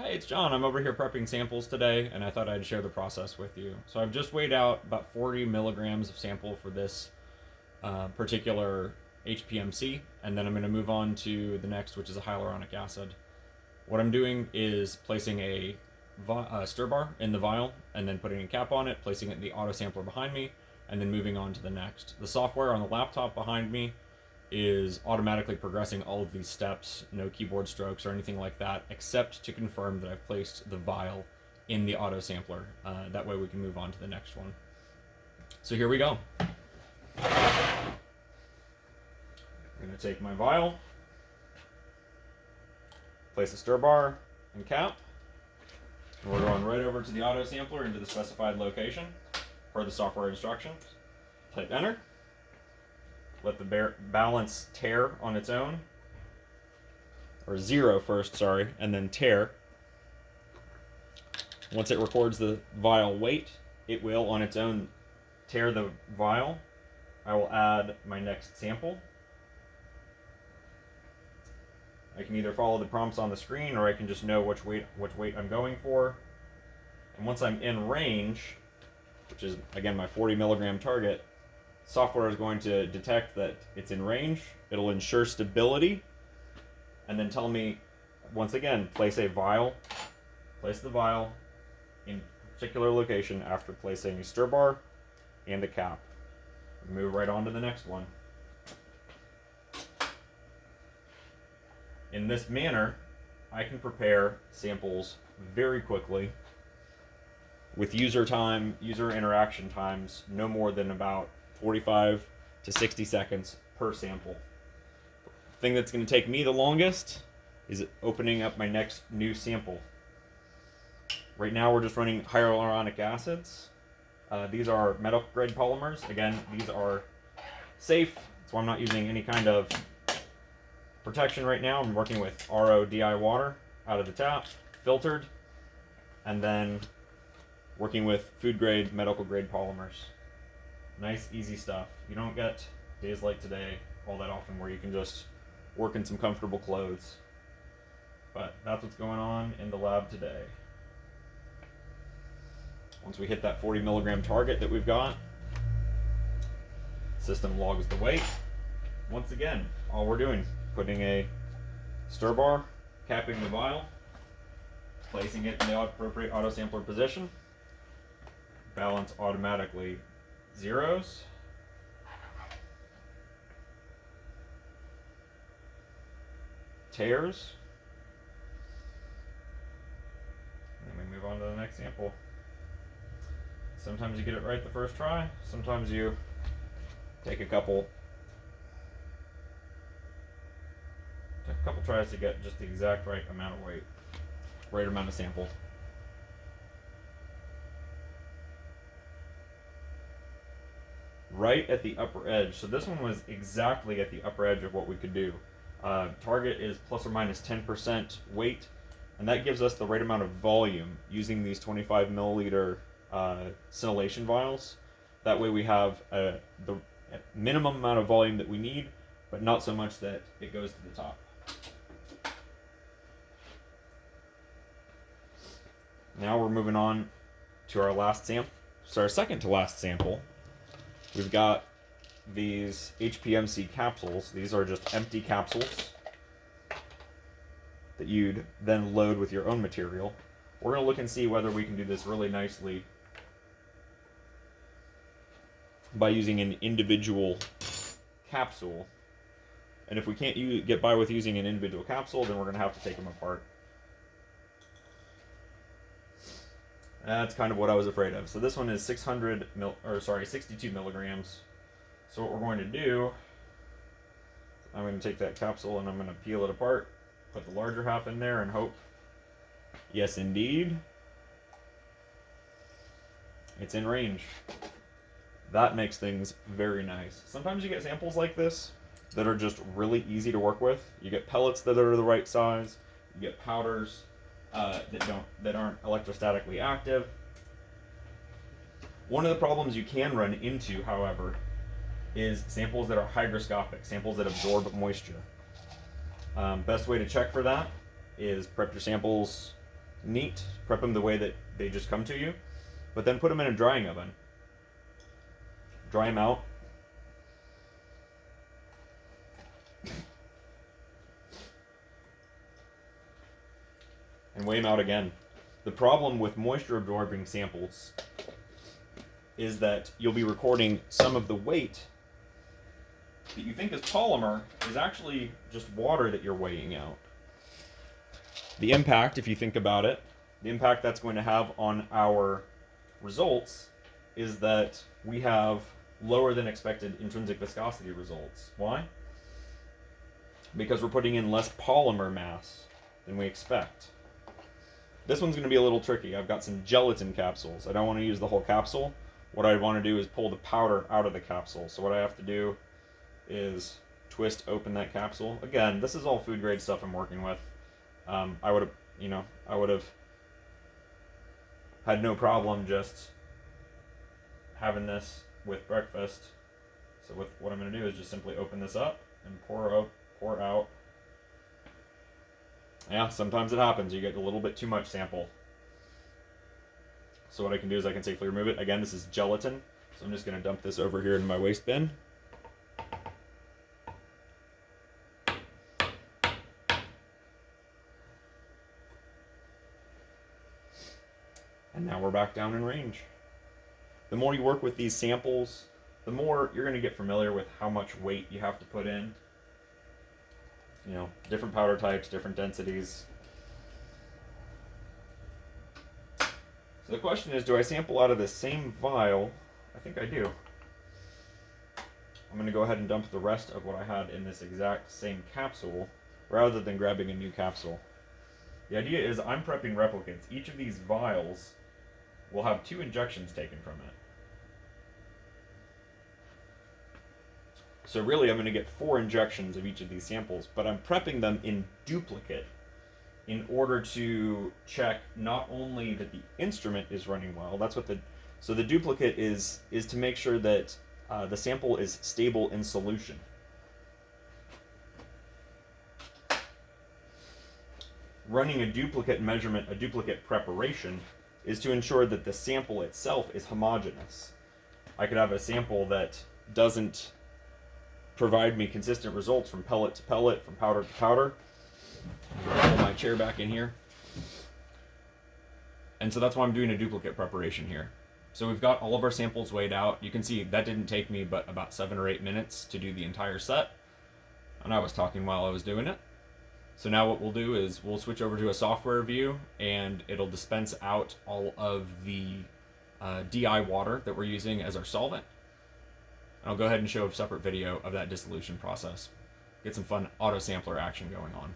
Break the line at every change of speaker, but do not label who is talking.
Hey, it's John. I'm over here prepping samples today, and I thought I'd share the process with you. So I've just weighed out about 40 milligrams of sample for this particular HPMC, and then I'm going to move on to the next, which is a hyaluronic acid. What I'm doing is placing a stir bar in the vial, and then putting a cap on it, placing it in the auto sampler behind me, and then moving on to the next. The software on the laptop behind me is automatically progressing all of these steps, no keyboard strokes or anything like that, except to confirm that I've placed the vial in the auto sampler. That way we can move on to the next one. So here we go. I'm going to take my vial, place a stir bar and cap, and we're going right over to the auto sampler into the specified location per the software instructions. Hit enter. Let the balance tare on its own, or zero first, sorry, and then tare. Once it records the vial weight, it will on its own tare the vial. I will add my next sample. I can either follow the prompts on the screen, or I can just know which weight I'm going for. And once I'm in range, which is again my 40 milligram target, software is going to detect that it's in range. It'll ensure stability, and then tell me, once again, place the vial in a particular location after placing a stir bar and a cap. Move right on to the next one. In this manner, I can prepare samples very quickly with user interaction times no more than about 45 to 60 seconds per sample. The thing that's going to take me the longest is opening up my next new sample. Right now we're just running hyaluronic acids. These are medical grade polymers. Again, these are safe, so I'm not using any kind of protection right now. I'm working with RO/DI water out of the tap, filtered, and then working with food grade, medical grade polymers. Nice, easy stuff. You don't get days like today all that often where you can just work in some comfortable clothes. But that's what's going on in the lab today. Once we hit that 40 milligram target that we've got, system logs the weight. Once again, all we're doing, putting a stir bar, capping the vial, placing it in the appropriate auto sampler position, balance automatically zeros, tares, and we move on to the next sample. Sometimes you get it right the first try, sometimes you take a couple tries to get just the exact right amount of weight, right amount of sample. Right at the upper edge. So this one was exactly at the upper edge of what we could do. Target is plus or minus 10% weight, and that gives us the right amount of volume using these 25 milliliter scintillation vials. That way we have the minimum amount of volume that we need, but not so much that it goes to the top. Now we're moving on to our last sample. So our second to last sample. We've got these HPMC capsules. These are just empty capsules that you'd then load with your own material. We're going to look and see whether we can do this really nicely by using an individual capsule. And if we can't get by with using an individual capsule, then we're going to have to take them apart. That's kind of what I was afraid of. So this one is 62 milligrams. So what we're going to do, I'm going to take that capsule and I'm going to peel it apart, put the larger half in there and hope, yes indeed, it's in range. That makes things very nice. Sometimes you get samples like this that are just really easy to work with. You get pellets that are the right size, you get powders that aren't electrostatically active. One of the problems you can run into, however, is samples that are hygroscopic, samples that absorb moisture. Best way to check for that is prep your samples neat. Prep them the way that they just come to you, but then put them in a drying oven. Dry them out. And weigh them out again. The problem with moisture absorbing samples is that you'll be recording some of the weight that you think is polymer is actually just water that you're weighing out. The impact, if you think about it, the impact that's going to have on our results is that we have lower than expected intrinsic viscosity results. Why? Because we're putting in less polymer mass than we expect. This one's going to be a little tricky. I've got some gelatin capsules. I don't want to use the whole capsule. What I want to do is pull the powder out of the capsule. So what I have to do is twist open that capsule. Again, this is all food grade stuff I'm working with. I would have had no problem just having this with breakfast. So what I'm going to do is just simply open this up and pour out. Yeah, sometimes it happens. You get a little bit too much sample. So what I can do is I can safely remove it. Again, this is gelatin. So I'm just going to dump this over here in my waste bin. And now we're back down in range. The more you work with these samples, the more you're going to get familiar with how much weight you have to put in. You know, different powder types, different densities. So the question is, do I sample out of the same vial? I think I do. I'm going to go ahead and dump the rest of what I had in this exact same capsule rather than grabbing a new capsule. The idea is I'm prepping replicates. Each of these vials will have 2 injections taken from it. So really I'm going to get 4 injections of each of these samples, but I'm prepping them in duplicate in order to check not only that the instrument is running well, so the duplicate is to make sure that the sample is stable in solution. Running a duplicate measurement, a duplicate preparation, is to ensure that the sample itself is homogeneous. I could have a sample that doesn't provide me consistent results from pellet to pellet, from powder to powder. Pull my chair back in here. And so that's why I'm doing a duplicate preparation here. So we've got all of our samples weighed out. You can see that didn't take me but about 7 or 8 minutes to do the entire set. And I was talking while I was doing it. So now what we'll do is we'll switch over to a software view and it'll dispense out all of the DI water that we're using as our solvent. And I'll go ahead and show a separate video of that dissolution process. Get some fun auto sampler action going on.